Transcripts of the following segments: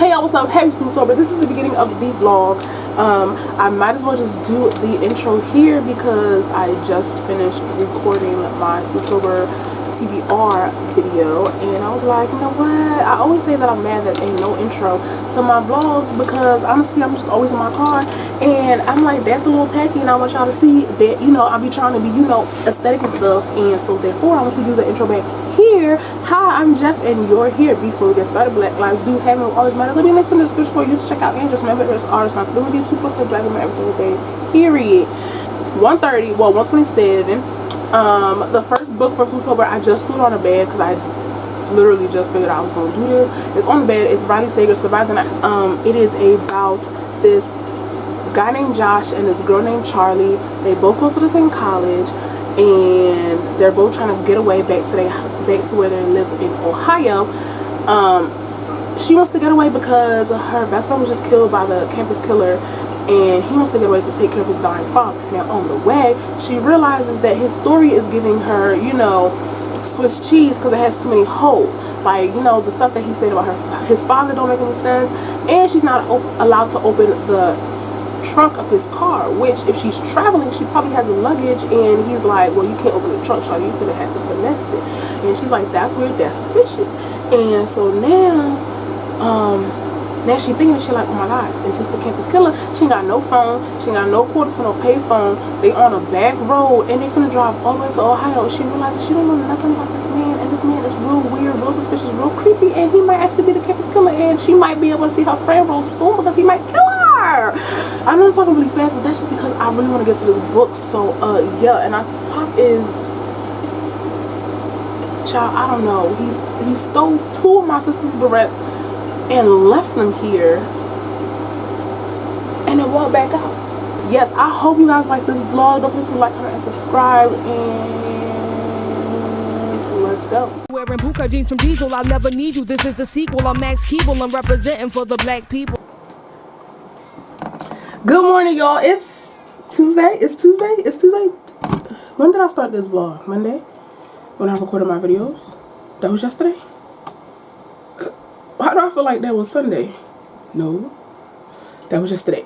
Hey y'all, what's up? Happy Spooptober. This is the beginning of the vlog. I might as well just do the intro here because I just finished recording my Spooptober TBR video, and I was like, you know what, I always say that I'm mad that ain't no intro to my vlogs because honestly I'm just always in my car and I'm like, that's a little tacky, and I want y'all to see that, you know, I be trying to be, you know, aesthetic and stuff, and so therefore I want to do the intro back here. Hi, I'm Jeff and you're here. Before we get started, Black Lives Do Have and Always Matter. There'll be links in the description for you to check out, and just remember it's our responsibility to protect Black women every single day, period. 1:30, well 1:27. The first book for Spooptober, I just threw it on the bed because I literally just figured I was going to do this. It's on the bed. It's Riley Sager, Survive the Night. It is about this guy named Josh and this girl named Charlie. They both go to the same college, and they're both trying to get away back to where they live in Ohio. She wants to get away because her best friend was just killed by the campus killer, and he wants to get away to take care of his dying father. Now on the way, she realizes that his story is giving her, you know, Swiss cheese because it has too many holes. Like, you know, the stuff that he said about his father don't make any sense, and she's not allowed to open the trunk of his car, which if she's traveling, she probably has luggage, and he's like, well, you can't open the trunk, Charlie, you could have had to finesse it. And she's like, that's weird, that's suspicious. And so now she thinking, she like, oh my god, is this the campus killer? She ain't got no phone, she ain't got no quarters for no pay phone. They on a back road and they finna drive all the way to Ohio. She realizes she don't know nothing about this man, and this man is real weird, real suspicious, real creepy, and he might actually be the campus killer, and she might be able to see her friend real soon because he might kill her. I know I'm talking really fast, but that's just because I really want to get to this book. So yeah, and Pop is, child, I don't know, he stole 2 of my sister's barrettes and left them here and then walked back out. Yes, I hope you guys like this vlog. Don't forget to like, comment, and subscribe, and let's go. Wearing Puka jeans from Diesel, I'll never need you. This is a sequel. I'm Max Keeble. I'm representing for the black people. Good morning, y'all. It's Tuesday. It's Tuesday. When did I start this vlog? Monday? When I recorded my videos? That was yesterday? Why do I feel like that was Sunday? No, that was yesterday.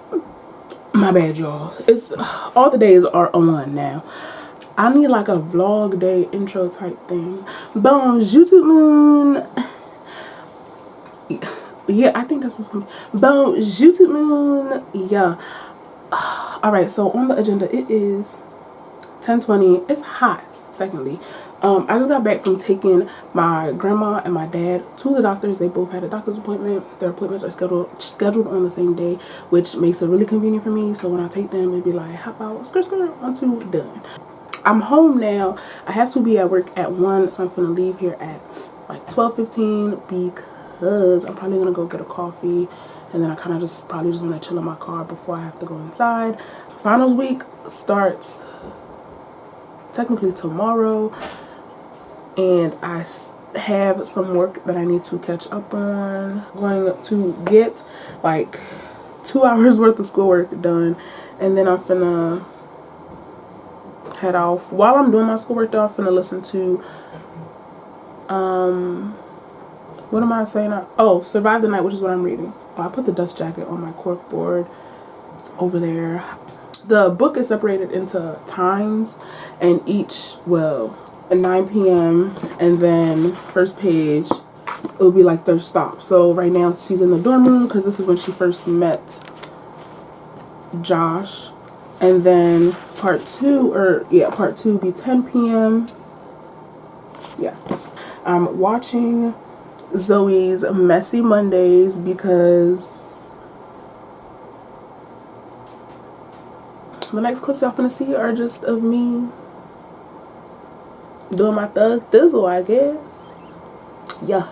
My bad, y'all. It's all the days are on now. I need like a vlog day intro type thing. Bones, YouTube moon. Yeah, I think that's what's coming. Bones, YouTube moon. Yeah. All right. So on the agenda, it is 10:20. It's hot. Secondly, I just got back from taking my grandma and my dad to the doctors. They both had a doctor's appointment. Their appointments are scheduled on the same day, which makes it really convenient for me. So when I take them, it'd be like, hop out, skirt, on to, done. I'm home now. I have to be at work at 1, so I'm gonna leave here at like 12:15 because I'm probably gonna go get a coffee, and then I kind of probably just want to chill in my car before I have to go inside. Finals week starts technically tomorrow, and I have some work that I need to catch up on. I'm going to get like 2 hours worth of schoolwork done, and then I'm finna head off. While I'm doing my schoolwork though, I'm finna listen to what am I saying? Oh, Survive the Night, which is what I'm reading. Oh, I put the dust jacket on my cork board. It's over there. The book is separated into times, and each, well, at 9 p.m. and then first page, it will be like their stop. So right now she's in the dorm room because this is when she first met Josh. And then part 2 will be 10 p.m. Yeah. I'm watching Zoe's Messy Mondays because the next clips y'all finna see are just of me doing my thug thizzle, I guess. Yeah.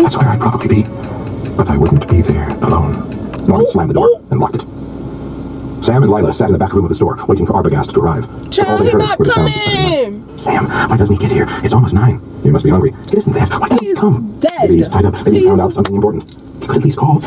That's where I'd probably be. But I wouldn't be there alone. Norman slammed the door and locked it. Sam and Lila sat in the back room of the store, waiting for Arbogast to arrive. Child, he not coming! Sam, why doesn't he get here? It's almost 9. He must be hungry. It isn't that. Why doesn't he come? Dead. Maybe he's tied up. Maybe he found out something important. He could at least call.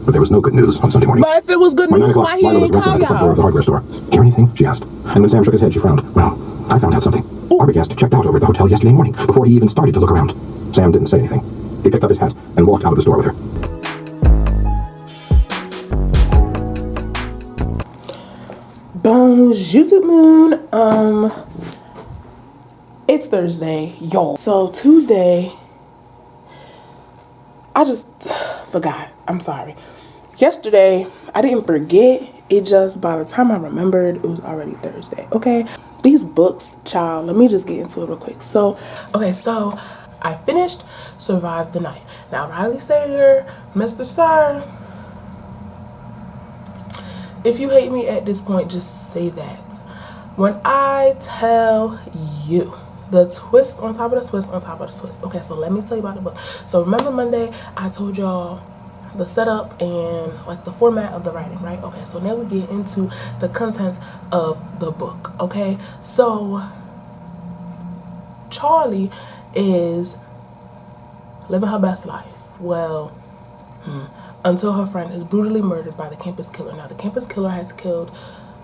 But there was no good news on Sunday morning. But if it was good news, why he Lila was didn't call resting at the front door y'all? of the hardware store. Hear anything? She asked. And when Sam shook his head, she frowned. Well, I found out something. Arbogast checked out over at the hotel yesterday morning before he even started to look around. Sam didn't say anything. He picked up his hat and walked out of the store with her. Bonjour, YouTube Moon. It's Thursday, y'all. So Tuesday, I just forgot. I'm sorry. Yesterday, I didn't forget. It just, by the time I remembered, it was already Thursday, okay? These books, child, let me just get into it real quick. So I finished Survived the Night. Now, Riley Sager, Mr. Sir, if you hate me at this point, just say that. When I tell you the twist on top of the twist on top of the twist. Okay, so let me tell you about the book. So remember Monday, I told y'all the setup and like the format of the writing, right? Okay, so now we get into the contents of the book, okay? So Charlie is living her best life. Well, until her friend is brutally murdered by the campus killer. Now, the campus killer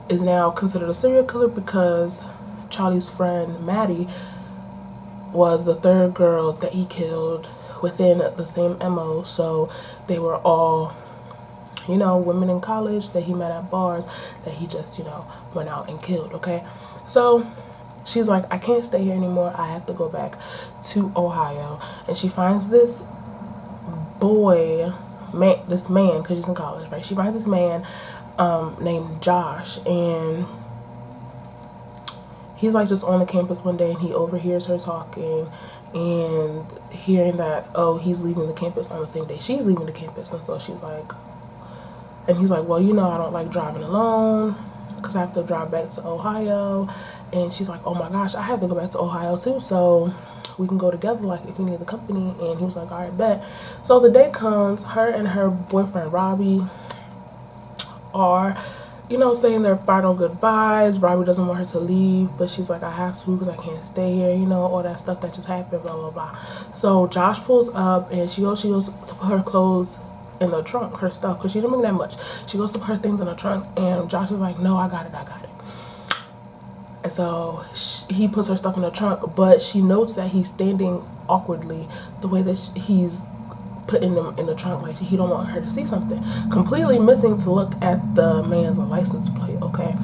is now considered a serial killer because Charlie's friend, Maddie, was the third girl that he killed within the same MO. So they were all, women in college that he met at bars that he just, went out and killed, okay? So she's like, I can't stay here anymore. I have to go back to Ohio. And she finds this man, because she's in college, right? She finds this man named Josh, and he's like just on the campus one day, and he overhears her talking and hearing that, oh, he's leaving the campus on the same day she's leaving the campus. And so she's like, and he's like, well, I don't like driving alone because I have to drive back to Ohio. And she's like, oh my gosh, I have to go back to Ohio too, so we can go together, like, if you need the company. And he was like, all right, bet. So the day comes, her and her boyfriend Robbie are, saying their final goodbyes. Robbie doesn't want her to leave, but she's like, I have to because I can't stay here, all that stuff that just happened, blah, blah, blah. So Josh pulls up, and she goes to put her clothes in the trunk, her stuff, because she didn't bring that much. She goes to put her things in the trunk, and Josh is like, no, I got it. And so he puts her stuff in the trunk, but she notes that he's standing awkwardly the way that he's putting them in the trunk, like he don't want her to see something. Completely missing to look at the man's license plate, okay?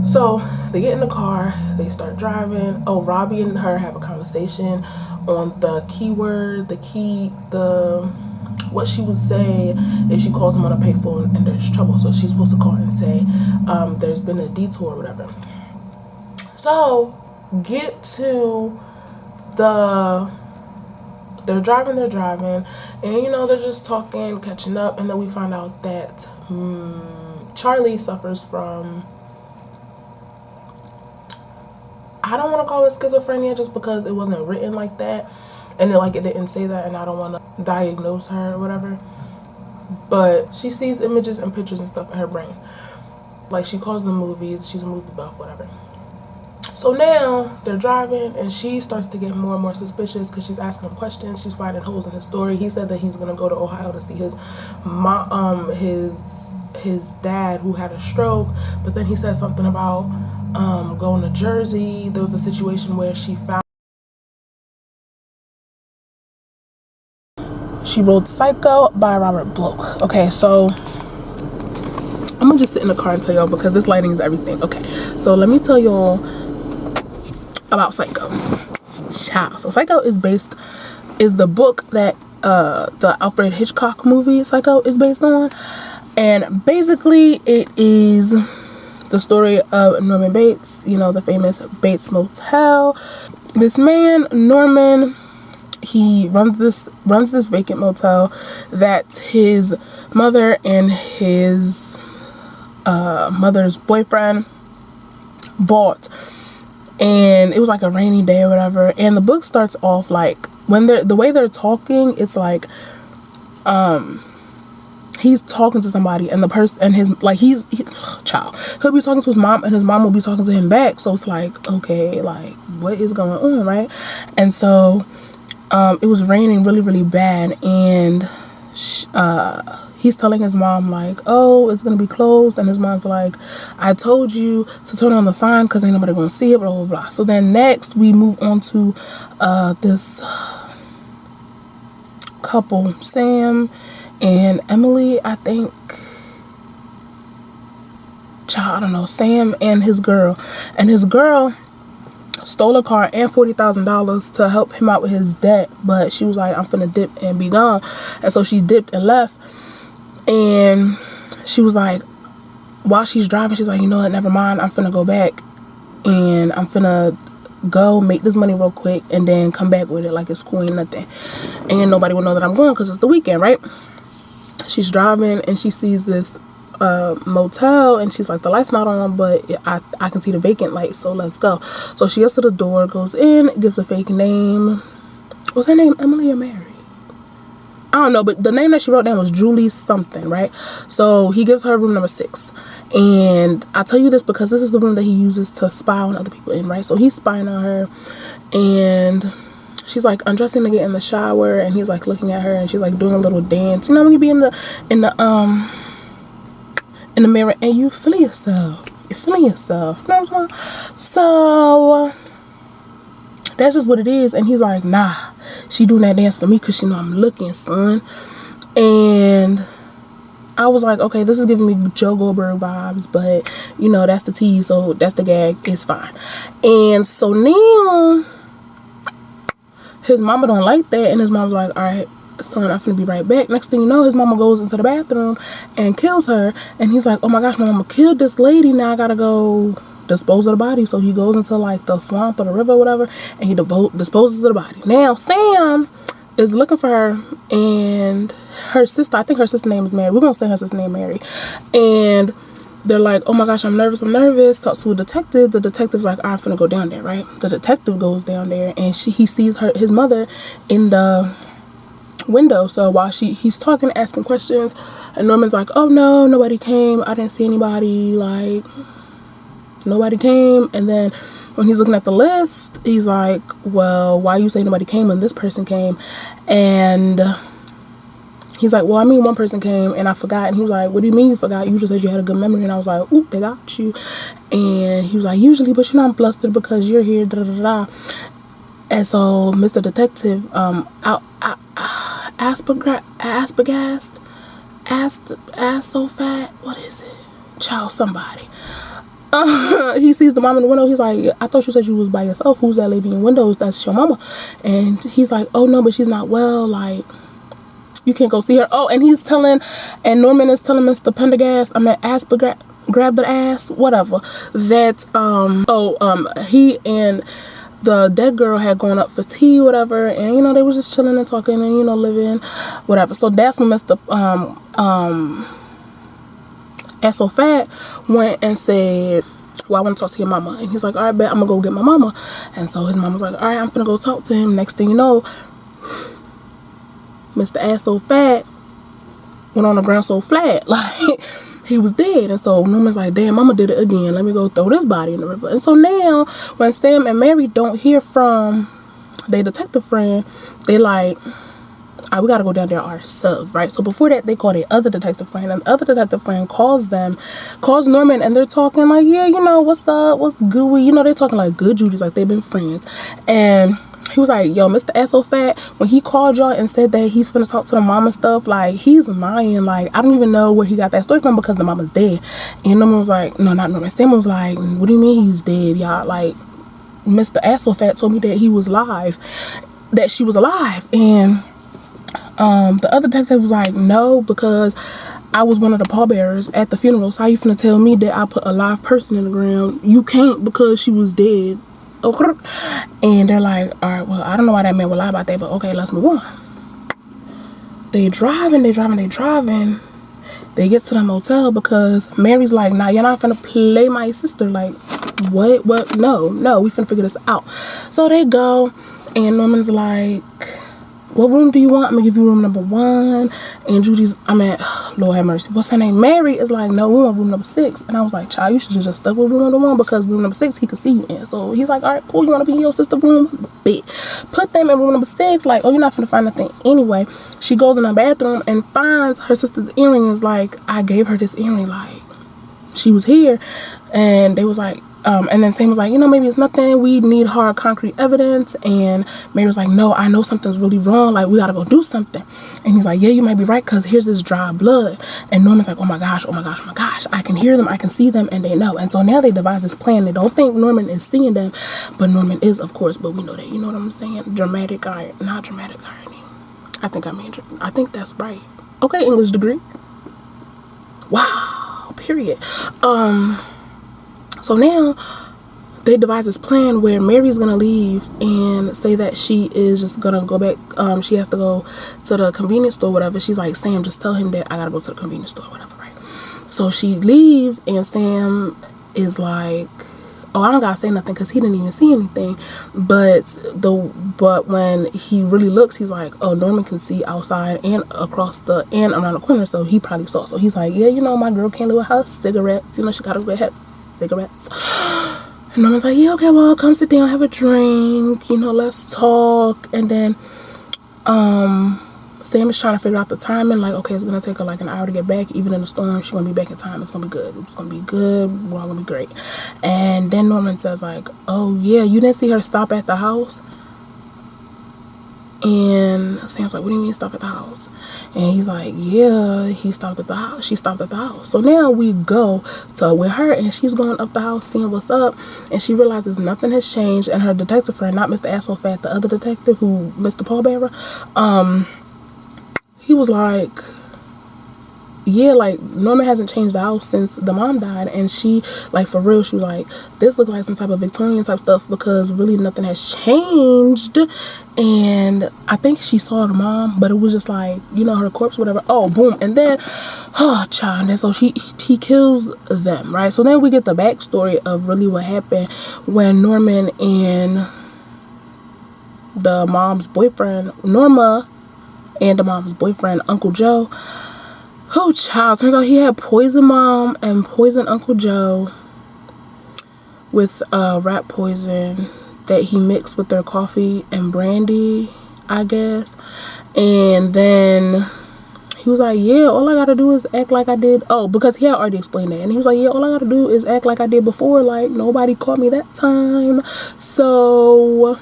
So they get in the car, they start driving. Oh, Robbie and her have a conversation on the keyword, what she would say if she calls him on a payphone and there's trouble. So she's supposed to call and say, there's been a detour or whatever. So get to they're driving, and they're just talking, catching up, and then we find out that Charlie suffers from, I don't want to call it schizophrenia just because it wasn't written like that, and it didn't say that, and I don't want to diagnose her or whatever, but she sees images and pictures and stuff in her brain. Like, she calls them movies, she's a movie buff, whatever. So now they're driving, and she starts to get more and more suspicious because she's asking him questions. She's finding holes in his story. He said that he's gonna go to Ohio to see his mom, his dad who had a stroke. But then he said something about going to Jersey. There was a situation where she wrote Psycho by Robert Bloch. Okay, so I'm gonna just sit in the car and tell y'all because this lighting is everything. Okay, so let me tell y'all about Psycho. Child. So Psycho is the book that the Alfred Hitchcock movie Psycho is based on, and basically it is the story of Norman Bates, the famous Bates Motel. This man Norman, he runs this vacant motel that his mother and his mother's boyfriend bought and it was like a rainy day or whatever, and the book starts off like, when the way they're talking, it's like he's talking to somebody, and the person, and his, like, he'll be talking to his mom, and his mom will be talking to him back. So it's like, okay, like, what is going on, right? And so it was raining really, really bad, and he's telling his mom, like, oh, it's gonna be closed, and his mom's like, I told you to turn on the sign because ain't nobody gonna see it, blah blah blah. So then next we move on to this couple, Sam and Emily, I think. Child, I don't know. Sam and his girl stole a car and $40,000 to help him out with his debt, but she was like, I'm finna dip and be gone. And so she dipped and left, and she was like, while she's driving, she's like, you know what, never mind, I'm finna go back, and I'm finna go make this money real quick and then come back with it like it's cool and nothing, and nobody will know that I'm going because it's the weekend, right? She's driving and she sees this motel, and she's like, the light's not on, but I can see the vacant light, so let's go. So she gets to the door, goes in, gives a fake name. Was her name Emily or Mary? I don't know, but the name that she wrote down was Julie something, right? So he gives her room number 6, and I tell you this because this is the room that he uses to spy on other people in, right? So he's spying on her, and she's like undressing to get in the shower, and he's like looking at her, and she's like doing a little dance. You know when you be in the mirror and you feeling yourself. You're feeling yourself. You know what I'm saying? So that's just what it is. And he's like, nah, she doing that dance for me because she know I'm looking, son. And I was like, okay, this is giving me Joe Goldberg vibes, but you know, that's the tease, so that's the gag. It's fine. And so now his mama don't like that, and his mom's like, all right, son, I'm finna be right back. Next thing you know, his mama goes into the bathroom and kills her, and he's like, oh my gosh, my mama killed this lady, now I gotta go dispose of the body. So he goes into like the swamp or the river or whatever, and he disposes of the body. Now Sam is looking for her, and her sister, I think her sister's name is Mary, we're gonna say her sister's name Mary, and they're like, oh my gosh, I'm nervous, talks to a detective. The detective's like, I'm finna go down there, right? The detective goes down there, and he sees his mother in the window. So while he's talking, asking questions, and Norman's like, oh no, nobody came, I didn't see anybody, like nobody came. And then when he's looking at the list, he's like, well, why you say nobody came when this person came? And he's like, well, I mean, one person came and I forgot. And he was like, what do you mean you forgot? You just said you had a good memory. And I was like, oop, they got you. And he was like, usually, but you know, I'm flustered because you're here, da da da. And so Mr. Detective, Asofat, what is it? Child, somebody. He sees the mom in the window. He's like, I thought you said you was by yourself. Who's that lady in the windows? That's your mama. And he's like, oh no, but she's not well. Like, you can't go see her. Oh, and Norman is telling Mr. Pendergast, grab the ass, whatever, that he and the dead girl had gone up for tea, whatever, and you know, they was just chilling and talking and, you know, living, whatever. So that's when Mr. Asofat went and said, well, I want to talk to your mama. And he's like, all right, bet, I'm gonna go get my mama. And so his mom was like, all right, I'm gonna go talk to him. Next thing you know, Mr. Ass So Fat went on the ground so flat, like he was dead. And so Norman's like, damn, mama did it again, let me go throw this body in the river. And so now when Sam and Mary don't hear from their detective friend, they like, all right, we gotta go down there ourselves, right? So before that, they call their other detective friend, and the other detective friend calls Norman, and they're talking like, yeah, you know, what's up, what's gooey, you know, they're talking like good Judies, like they've been friends. And he was like, yo, Mr. Asofat, when he called y'all and said that he's finna talk to the mom and stuff, like, he's lying. Like, I don't even know where he got that story from because the mama's dead. And Norman was like, no, not Norman. Sam was like, what do you mean he's dead, y'all? Like, Mr. Asofat told me that he was alive, that she was alive. And the other detective was like, no, because I was one of the pallbearers at the funeral. So how you finna tell me that I put a live person in the ground? You can't, because she was dead. And they're like, all right, well, I don't know why that man would lie about that, but okay, let's move on. They driving. They get to the motel because Mary's like, nah, you're not finna play my sister. Like, what? No, we finna figure this out. So they go, and Norman's like, what room do you want? I'm gonna give you room number 1. And Judy's, Lord have mercy, what's her name? Mary is like, no, we want room number 6. And I was like, child, you should just stuck with room number 1 because room number 6 he could see you in. So he's like, all right, cool, you wanna be in your sister room? Bet. Put them in room number 6. Like, oh, you're not finna find nothing anyway. She goes in her bathroom and finds her sister's earring. Is like, I gave her this earring, like, she was here. And they was like, and then Sam was like, maybe it's nothing. We need hard, concrete evidence. And Mary was like, no, I know something's really wrong. Like, we got to go do something. And he's like, yeah, you might be right because here's this dry blood. And Norman's like, oh, my gosh. I can hear them. I can see them. And they know. And so now they devise this plan. They don't think Norman is seeing them. But Norman is, of course. But we know that. You know what I'm saying? Dramatic irony. Not dramatic irony. I think that's right. Okay, English degree. Wow. Period. So now they devise this plan where Mary's gonna leave and say that she is just gonna go back. She has to go to the convenience store, whatever. She's like, Sam, just tell him that I gotta go to the convenience store, whatever, right? So she leaves, and Sam is like, oh, I don't gotta say nothing because he didn't even see anything. But when he really looks, he's like, oh, Norman can see outside and and around the corner, so he probably saw. So he's like, yeah, my girl can't live with her cigarettes. She gotta go ahead. Cigarettes. And Norman's like, yeah, okay, well, come sit down, have a drink, let's talk. And then Sam is trying to figure out the timing, like, okay, it's gonna take her like an hour to get back. Even in the storm, she's gonna be back in time. It's gonna be good. We're all gonna be great. And then Norman says like, oh yeah, you didn't see her stop at the house? And Sam's like, what do you mean stop at the house? And he's like, yeah, he stopped at the house. She stopped at the house. So now we go to with her, and she's going up the house, seeing what's up. And she realizes nothing has changed. And her detective friend, not Mr. Asshole Fat, the other detective who, Mr. Pallbearer, he was like, yeah, like, Norman hasn't changed the house since the mom died. And she, like, for real, she was like, this looked like some type of Victorian type stuff because really nothing has changed. And I think she saw the mom, but it was just like, her corpse, whatever. Oh, boom. And then, oh, child. And so he kills them, right? So then we get the backstory of really what happened when Norman and the mom's boyfriend, Norma, and the mom's boyfriend, Uncle Joe. Oh, child. Turns out he had poison mom and poison Uncle Joe with rat poison that he mixed with their coffee and brandy, I guess. And then he was like, yeah, all I gotta do is act like I did. Oh, because he had already explained that. And he was like, yeah, all I gotta do is act like I did before. Like, nobody caught me that time. So,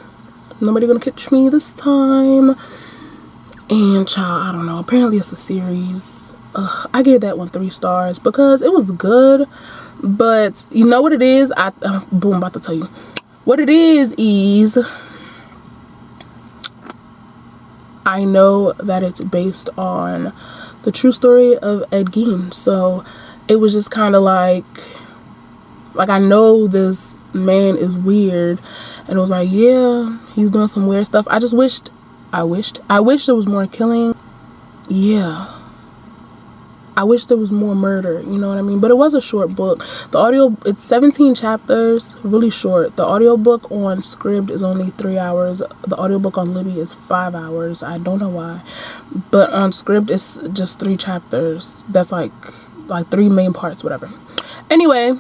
nobody gonna catch me this time. And, child, I don't know. Apparently, it's a series. I gave that one 3 stars because it was good. But, you know what it is? Boom, I'm about to tell you. What it is I know that it's based on the true story of Ed Gein. So it was just kind of like I know this man is weird, and it was like, yeah, he's doing some weird stuff. I wish there was more killing. Yeah. I wish there was more murder, you know what I mean? But it was a short book. It's 17 chapters, really short. The audiobook on Scribd is only 3 hours. The audiobook on Libby is 5 hours. I don't know why. But on Scribd, it's just 3 chapters. That's like 3 main parts, whatever. Anyway,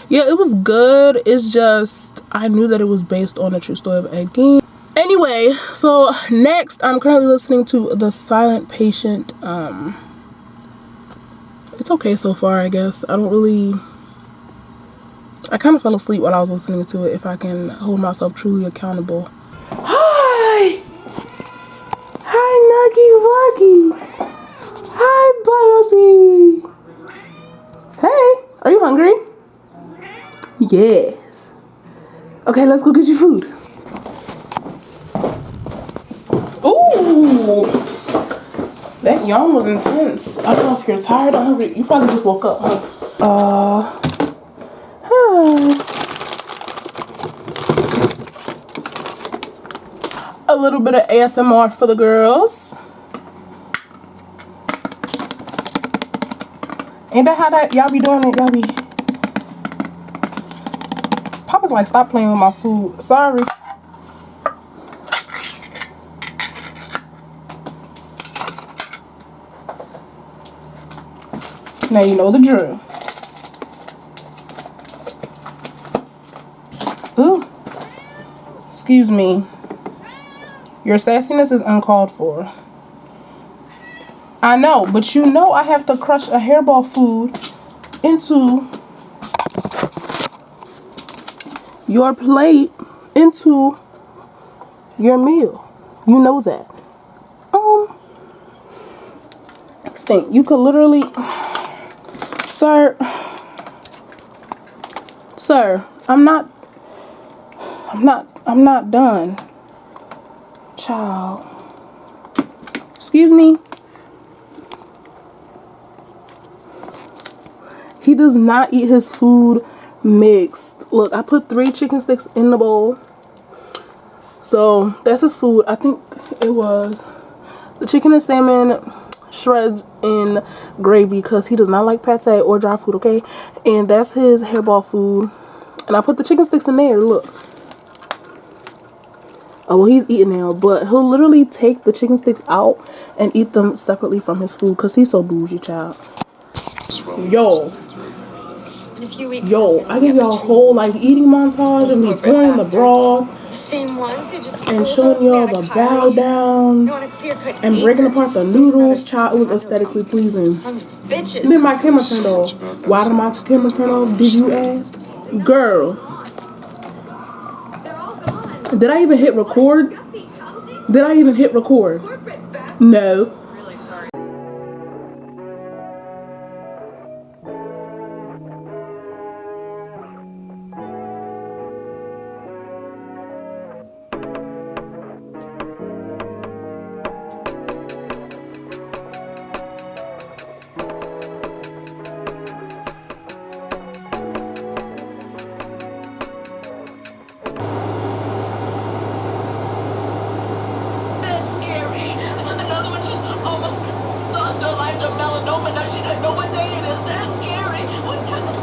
yeah, it was good. It's just, I knew that it was based on a true story of Ed Gein. Anyway, so next, I'm currently listening to The Silent Patient. It's okay so far, I guess. I kind of fell asleep while I was listening to it, if I can hold myself truly accountable. Hi! Hi, Nuggy Wuggy! Hi, Bubby! Hey, are you hungry? Yes. Okay, let's go get you food. Ooh! That yawn was intense. I don't know if you're tired or hungry. You probably just woke up, huh? A little bit of ASMR for the girls. Ain't that how y'all be doing it? Y'all be was like, stop playing with my food. Sorry. Now you know the drill. Ooh. Excuse me. Your sassiness is uncalled for. I know, but you know I have to crush a hairball food into your plate, into your meal. You know that. Stink. You could literally, sir, I'm not done. Child. Excuse me. He does not eat his food mixed. Look, I put 3 chicken sticks in the bowl. So that's his food. I think it was the chicken and salmon shreds in gravy because he does not like pate or dry food, okay? And that's his hairball food. And I put the chicken sticks in there. Look. Oh, well, he's eating now, but he'll literally take the chicken sticks out and eat them separately from his food because he's so bougie, child. Yo, I give y'all a whole like eating montage of me pouring the broth and showing y'all the bow downs and breaking apart the noodles. Child, it was aesthetically pleasing. Then my camera turned off. Why did my camera turn off? Did you ask? Girl, did I even hit record? No.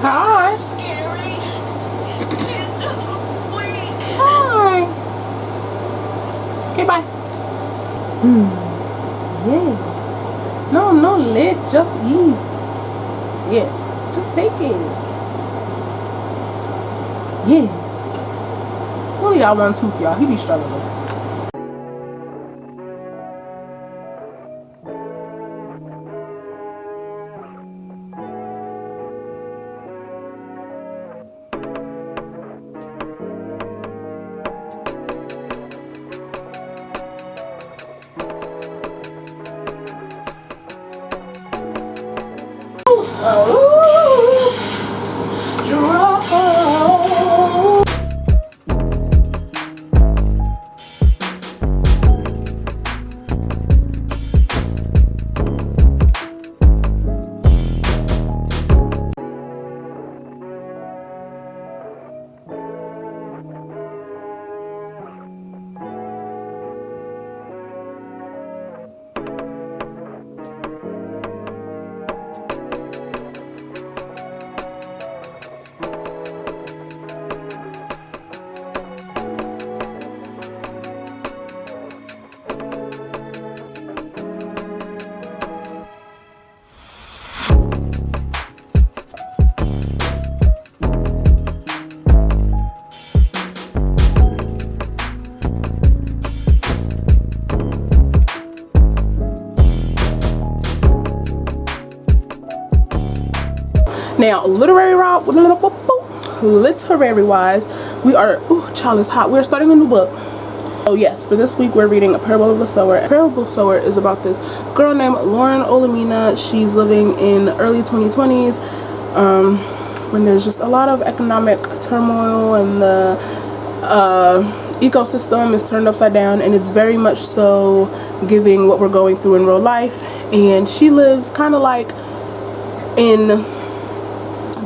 Hi. Hi. Okay, bye. Yes. No lit. Just eat. Yes. Just take it. Yes. Only got one tooth, y'all. He be struggling. Now, literary wise, we are, child, it's hot. We're starting a new book. Oh yes, for this week we're reading A Parable of the Sower. A Parable of the Sower is about this girl named Lauren Olamina. She's living in early 2020s when there's just a lot of economic turmoil and the ecosystem is turned upside down, and it's very much so giving what we're going through in real life. And she lives kind of like in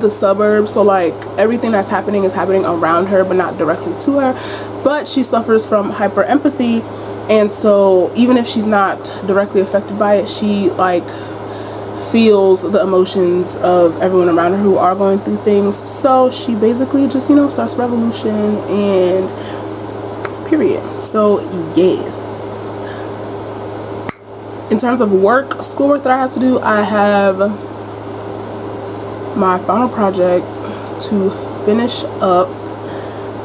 the suburbs, so like everything that's happening is happening around her but not directly to her, but she suffers from hyper empathy, and so even if she's not directly affected by it, she like feels the emotions of everyone around her who are going through things. So she basically just, you know, starts a revolution and period. So yes. In terms of work, schoolwork that I have to do, I have my final project to finish up,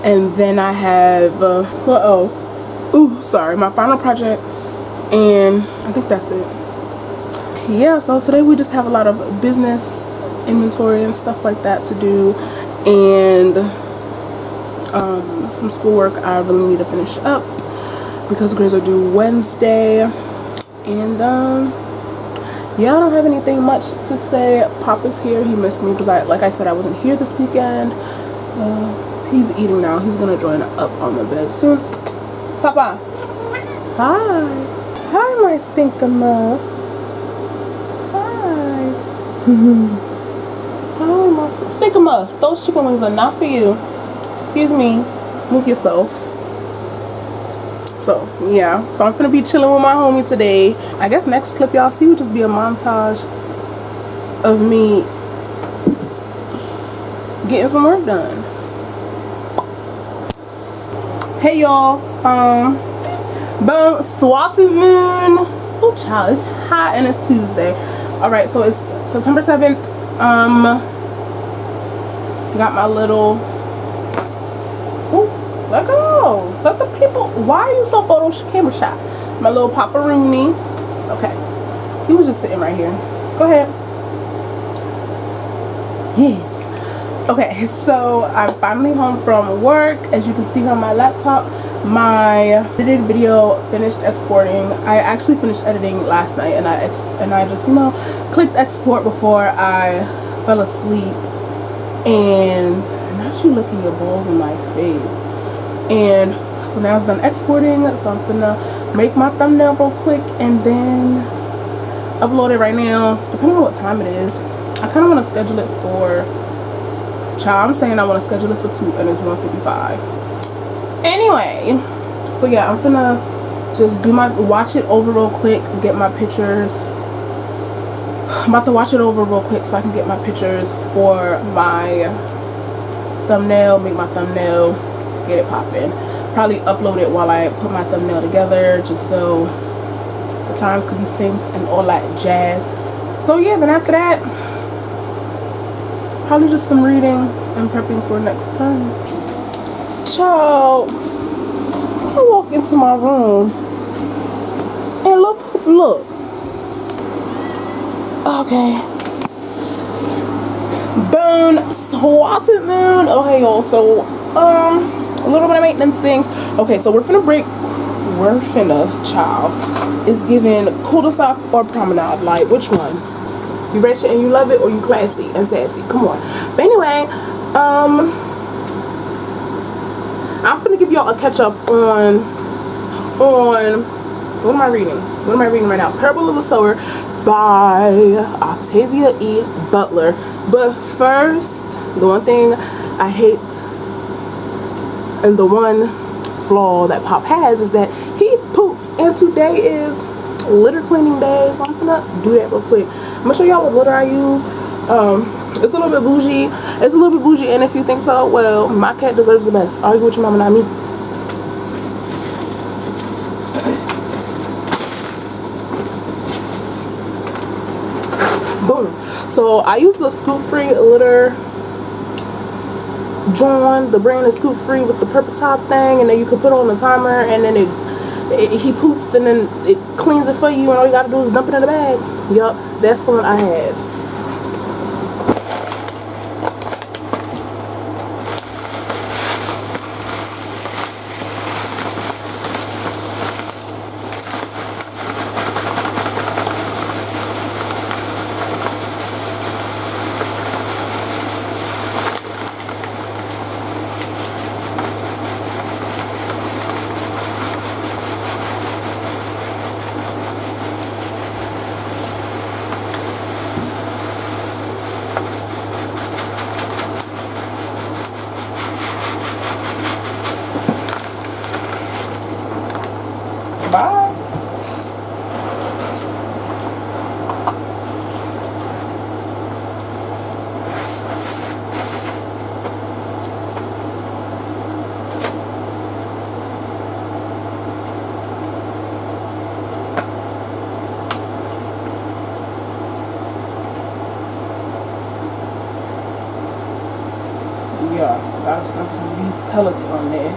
and then I have what else? My final project, and I think that's it. Yeah, so today we just have a lot of business inventory and stuff like that to do, and some schoolwork I really need to finish up because grades are due Wednesday. And yeah, I don't have anything much to say. Papa's here. He missed me because like I said, I wasn't here this weekend. He's eating now. He's gonna join up on the bed soon. Papa. Hi. Hi, my stinker-muff. Hi. Hi, my stinker-muff. Those chicken wings are not for you. Excuse me. Move yourself. So yeah, so I'm gonna be chilling with my homie today. I guess next clip y'all see will just be a montage of me getting some work done. Hey y'all, Bonsoir tout le monde. Oh child, it's hot and it's Tuesday. Alright, so it's September 7th. Got my little, let go. Let the people. Why are you so camera shy? My little Papa Rooney. Okay. He was just sitting right here. Go ahead. Yes. Okay, so I'm finally home from work. As you can see on my laptop, my edited video finished exporting. I actually finished editing last night, and I just, you know, clicked export before I fell asleep. And now you look at your balls in my face. And so now it's done exporting, so I'm gonna make my thumbnail real quick and then upload it right now, depending on what time it is. I kind of want to schedule it for, I'm saying I want to schedule it for 2 and it's 1:55. Anyway, so yeah, I'm gonna just watch it over real quick, get my pictures. I'm about to watch it over real quick so I can get my pictures for my thumbnail, make my thumbnail, get it popping. Probably upload it while I put my thumbnail together, just so the times could be synced and all that jazz. So yeah, then after that, probably just some reading and prepping for next time. Child, I walk into my room and look. Okay. Bonsoir tout le monde. Okay, y'all. So a little bit of maintenance things. Okay, so we're finna, child, is giving cul-de-sac or promenade. Like, which one? You ratchet and you love it, or you classy and sassy? Come on. But anyway, I'm finna give y'all a catch up on what am I reading? What am I reading right now? Parable of the Sower by Octavia E. Butler. But first, the one thing I hate, and the one flaw that Pop has, is that he poops, and today is litter cleaning day, so I'm gonna do that real quick. I'm gonna show y'all what litter I use. It's a little bit bougie. It's a little bit bougie, and if you think so, well, my cat deserves the best. Argue with your mama, not me. Boom. So I use the scoop-free litter John. The brand is scoop-free with the purple top thing, and then you can put on the timer, and then he poops, and then it cleans it for you, and all you gotta do is dump it in the bag. Yup, that's the one I have. Bye. gotta stuff some of these pellets on there.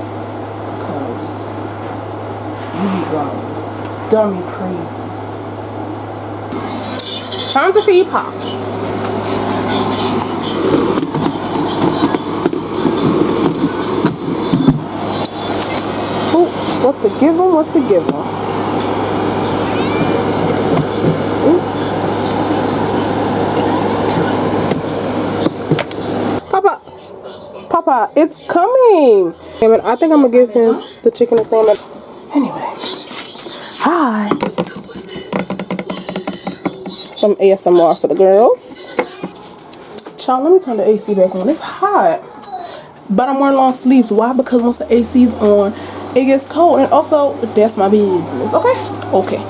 Because you be going dummy crazy. Time to feed Pop. Ooh, what to give him? What to give him? Ooh. Papa, it's coming. I think I'm gonna give him the chicken and salmon. Anyway, hi. Some ASMR for the girls. Child, let me turn the AC back on. It's hot. But I'm wearing long sleeves. Why? Because once the AC's on, it gets cold. And also, that's my business. Okay? Okay.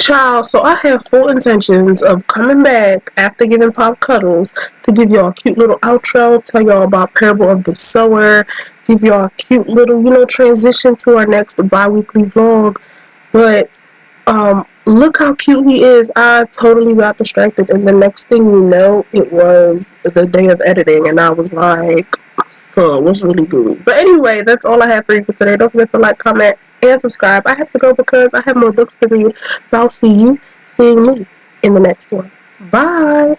Child, so I have full intentions of coming back after giving Pop cuddles to give y'all a cute little outro, tell y'all about Parable of the Sower, give y'all a cute little, transition to our next bi-weekly vlog. But look how cute he is. I totally got distracted, and the next thing you know, it was the day of editing, and I was like, so what's really good? But anyway, that's all I have for you for today. Don't forget to like, comment, and subscribe. I have to go because I have more books to read, but I'll see you seeing me in the next one. Bye.